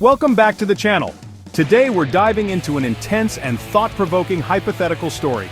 Welcome back to the channel. Today we're diving into an intense and thought-provoking hypothetical story.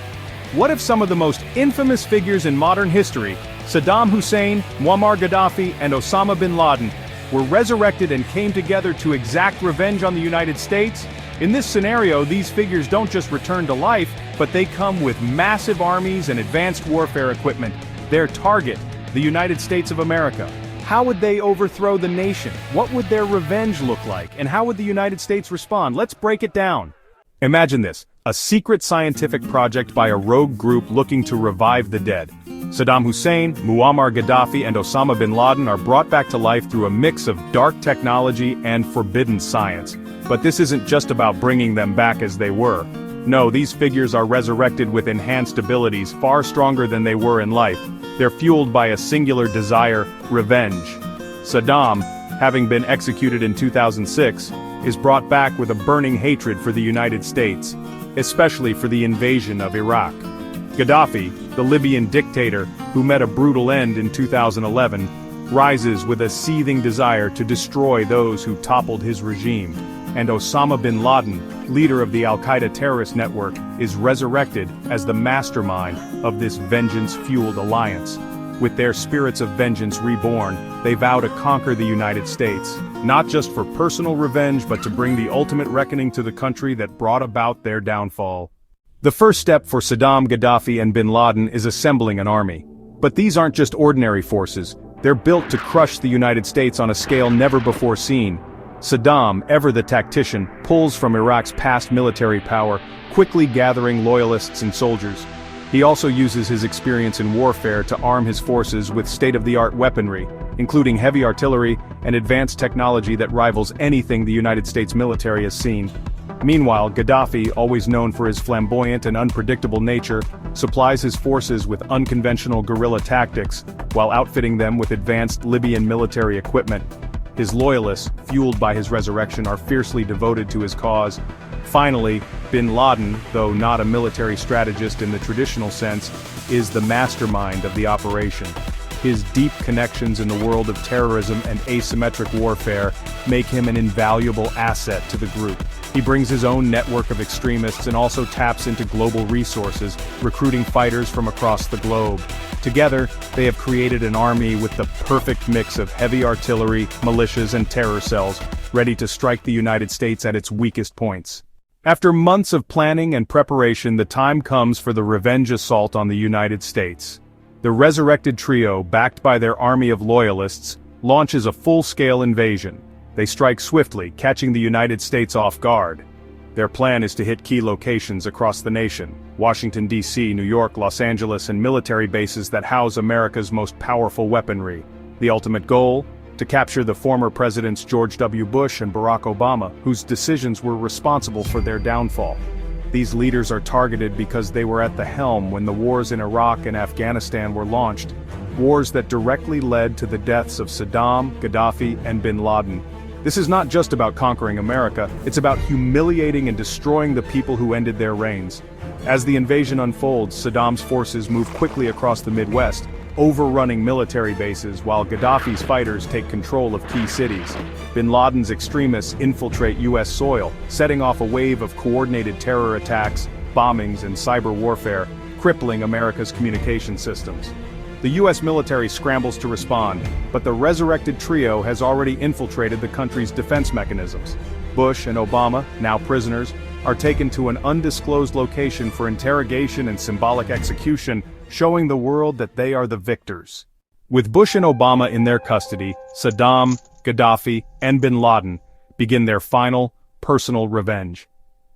What if some of the most infamous figures in modern history, Saddam Hussein, Muammar Gaddafi, and Osama bin Laden, were resurrected and came together to exact revenge on the United States? In this scenario, these figures don't just return to life, but they come with massive armies and advanced warfare equipment. Their target, the United States of America. How would they overthrow the nation? What would their revenge look like? And how would the United States respond? Let's break it down. Imagine this, a secret scientific project by a rogue group looking to revive the dead. Saddam Hussein, Muammar Gaddafi, and Osama bin Laden are brought back to life through a mix of dark technology and forbidden science. But this isn't just about bringing them back as they were. No, these figures are resurrected with enhanced abilities far stronger than they were in life. They're fueled by a singular desire, revenge. Saddam, having been executed in 2006, is brought back with a burning hatred for the United States, especially for the invasion of Iraq. Gaddafi, the Libyan dictator who met a brutal end in 2011, rises with a seething desire to destroy those who toppled his regime. And Osama bin Laden, leader of the Al-Qaeda terrorist network, is resurrected as the mastermind of this vengeance-fueled alliance. With their spirits of vengeance reborn, they vow to conquer the United States, not just for personal revenge but to bring the ultimate reckoning to the country that brought about their downfall. The first step for Saddam, Gaddafi, and bin Laden is assembling an army. But these aren't just ordinary forces, they're built to crush the United States on a scale never before seen. Saddam, ever the tactician, pulls from Iraq's past military power, quickly gathering loyalists and soldiers. He also uses his experience in warfare to arm his forces with state-of-the-art weaponry, including heavy artillery and advanced technology that rivals anything the United States military has seen. Meanwhile, Gaddafi, always known for his flamboyant and unpredictable nature, supplies his forces with unconventional guerrilla tactics, while outfitting them with advanced Libyan military equipment. His loyalists, fueled by his resurrection, are fiercely devoted to his cause. Finally, bin Laden, though not a military strategist in the traditional sense, is the mastermind of the operation. His deep connections in the world of terrorism and asymmetric warfare make him an invaluable asset to the group. He brings his own network of extremists and also taps into global resources, recruiting fighters from across the globe. Together, they have created an army with the perfect mix of heavy artillery, militias, and terror cells, ready to strike the United States at its weakest points. After months of planning and preparation, the time comes for the revenge assault on the United States. The resurrected trio, backed by their army of loyalists, launches a full-scale invasion. They strike swiftly, catching the United States off guard. Their plan is to hit key locations across the nation: Washington, D.C., New York, Los Angeles, and military bases that house America's most powerful weaponry. The ultimate goal? To capture the former presidents George W. Bush and Barack Obama, whose decisions were responsible for their downfall. These leaders are targeted because they were at the helm when the wars in Iraq and Afghanistan were launched. Wars that directly led to the deaths of Saddam, Gaddafi, and bin Laden. This is not just about conquering America, it's about humiliating and destroying the people who ended their reigns. As the invasion unfolds, Saddam's forces move quickly across the Midwest, overrunning military bases while Gaddafi's fighters take control of key cities. Bin Laden's extremists infiltrate U.S. soil, setting off a wave of coordinated terror attacks, bombings, and cyber warfare, crippling America's communication systems. The U.S. military scrambles to respond, but the resurrected trio has already infiltrated the country's defense mechanisms. Bush and Obama, now prisoners, are taken to an undisclosed location for interrogation and symbolic execution, showing the world that they are the victors. With Bush and Obama in their custody, Saddam, Gaddafi, and bin Laden begin their final, personal revenge.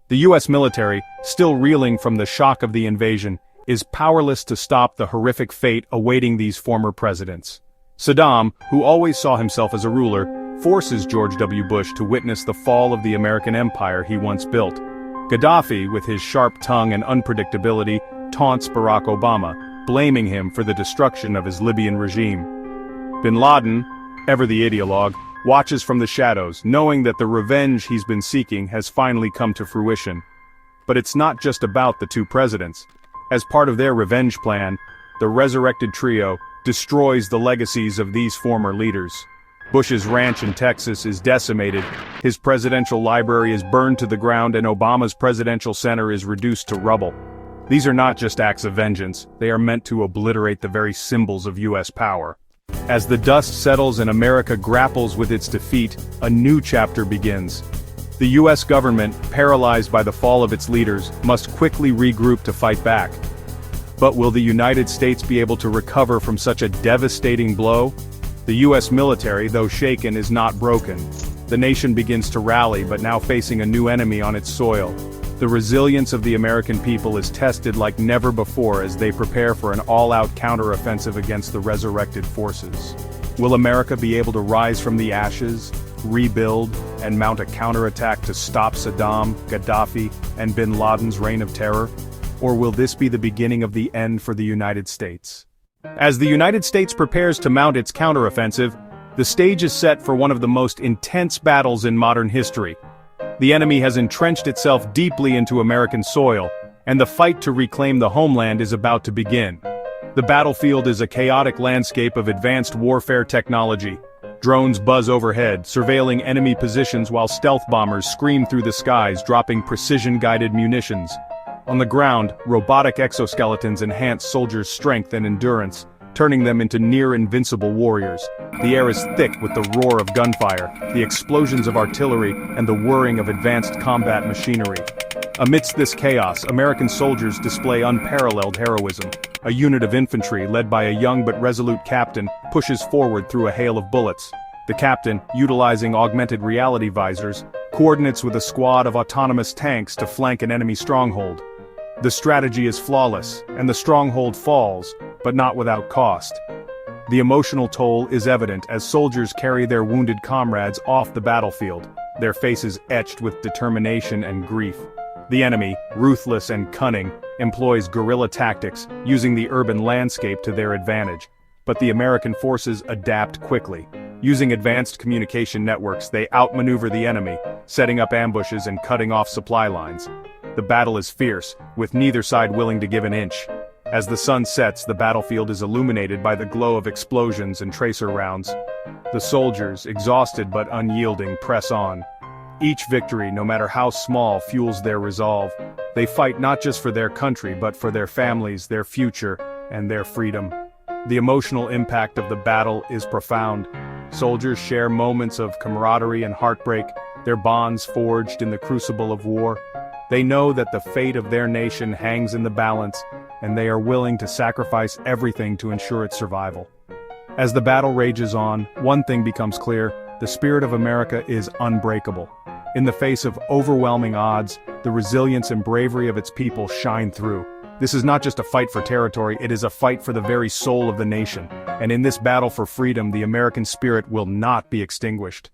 The U.S. military, still reeling from the shock of the invasion, is powerless to stop the horrific fate awaiting these former presidents. Saddam, who always saw himself as a ruler, forces George W. Bush to witness the fall of the American empire he once built. Gaddafi, with his sharp tongue and unpredictability, taunts Barack Obama, blaming him for the destruction of his Libyan regime. Bin Laden, ever the ideologue, watches from the shadows, knowing that the revenge he's been seeking has finally come to fruition. But it's not just about the two presidents. As part of their revenge plan, the resurrected trio destroys the legacies of these former leaders. Bush's ranch in Texas is decimated, his presidential library is burned to the ground, and Obama's presidential center is reduced to rubble. These are not just acts of vengeance, they are meant to obliterate the very symbols of U.S. power. As the dust settles and America grapples with its defeat, a new chapter begins. The U.S. government, paralyzed by the fall of its leaders, must quickly regroup to fight back. But will the United States be able to recover from such a devastating blow? The U.S. military, though shaken, is not broken. The nation begins to rally, but now facing a new enemy on its soil. The resilience of the American people is tested like never before as they prepare for an all-out counteroffensive against the resurrected forces. Will America be able to rise from the ashes, rebuild, and mount a counterattack to stop Saddam, Gaddafi, and bin Laden's reign of terror? Or will this be the beginning of the end for the United States? As the United States prepares to mount its counteroffensive, the stage is set for one of the most intense battles in modern history. The enemy has entrenched itself deeply into American soil, and the fight to reclaim the homeland is about to begin. The battlefield is a chaotic landscape of advanced warfare technology. Drones buzz overhead, surveilling enemy positions while stealth bombers scream through the skies, dropping precision-guided munitions. On the ground, robotic exoskeletons enhance soldiers' strength and endurance, turning them into near-invincible warriors. The air is thick with the roar of gunfire, the explosions of artillery, and the whirring of advanced combat machinery. Amidst this chaos, American soldiers display unparalleled heroism. A unit of infantry, led by a young but resolute captain, pushes forward through a hail of bullets. The captain, utilizing augmented reality visors, coordinates with a squad of autonomous tanks to flank an enemy stronghold. The strategy is flawless, and the stronghold falls, but not without cost. The emotional toll is evident as soldiers carry their wounded comrades off the battlefield, their faces etched with determination and grief. The enemy, ruthless and cunning, employs guerrilla tactics, using the urban landscape to their advantage. But the American forces adapt quickly. Using advanced communication networks, they outmaneuver the enemy, setting up ambushes and cutting off supply lines. The battle is fierce, with neither side willing to give an inch. As the sun sets, the battlefield is illuminated by the glow of explosions and tracer rounds. The soldiers, exhausted but unyielding, press on. Each victory, no matter how small, fuels their resolve. They fight not just for their country, but for their families, their future, and their freedom. The emotional impact of the battle is profound. Soldiers share moments of camaraderie and heartbreak, their bonds forged in the crucible of war. They know that the fate of their nation hangs in the balance, and they are willing to sacrifice everything to ensure its survival. As the battle rages on, one thing becomes clear: the spirit of America is unbreakable. In the face of overwhelming odds, the resilience and bravery of its people shine through. This is not just a fight for territory, it is a fight for the very soul of the nation. And in this battle for freedom, the American spirit will not be extinguished.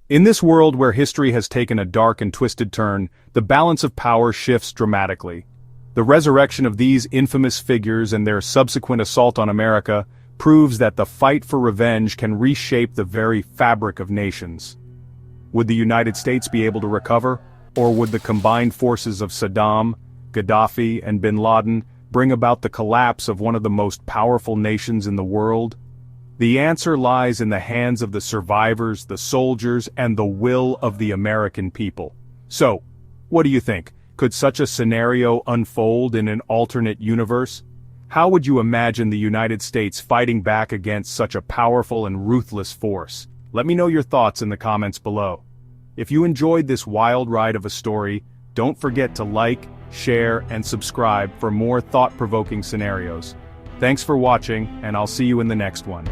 In this world where history has taken a dark and twisted turn, the balance of power shifts dramatically. The resurrection of these infamous figures and their subsequent assault on America proves that the fight for revenge can reshape the very fabric of nations. Would the United States be able to recover, or would the combined forces of Saddam, Gaddafi, and bin Laden bring about the collapse of one of the most powerful nations in the world? The answer lies in the hands of the survivors, the soldiers, and the will of the American people. So, what do you think? Could such a scenario unfold in an alternate universe? How would you imagine the United States fighting back against such a powerful and ruthless force? Let me know your thoughts in the comments below. If you enjoyed this wild ride of a story, don't forget to like, share, and subscribe for more thought-provoking scenarios. Thanks for watching, and I'll see you in the next one.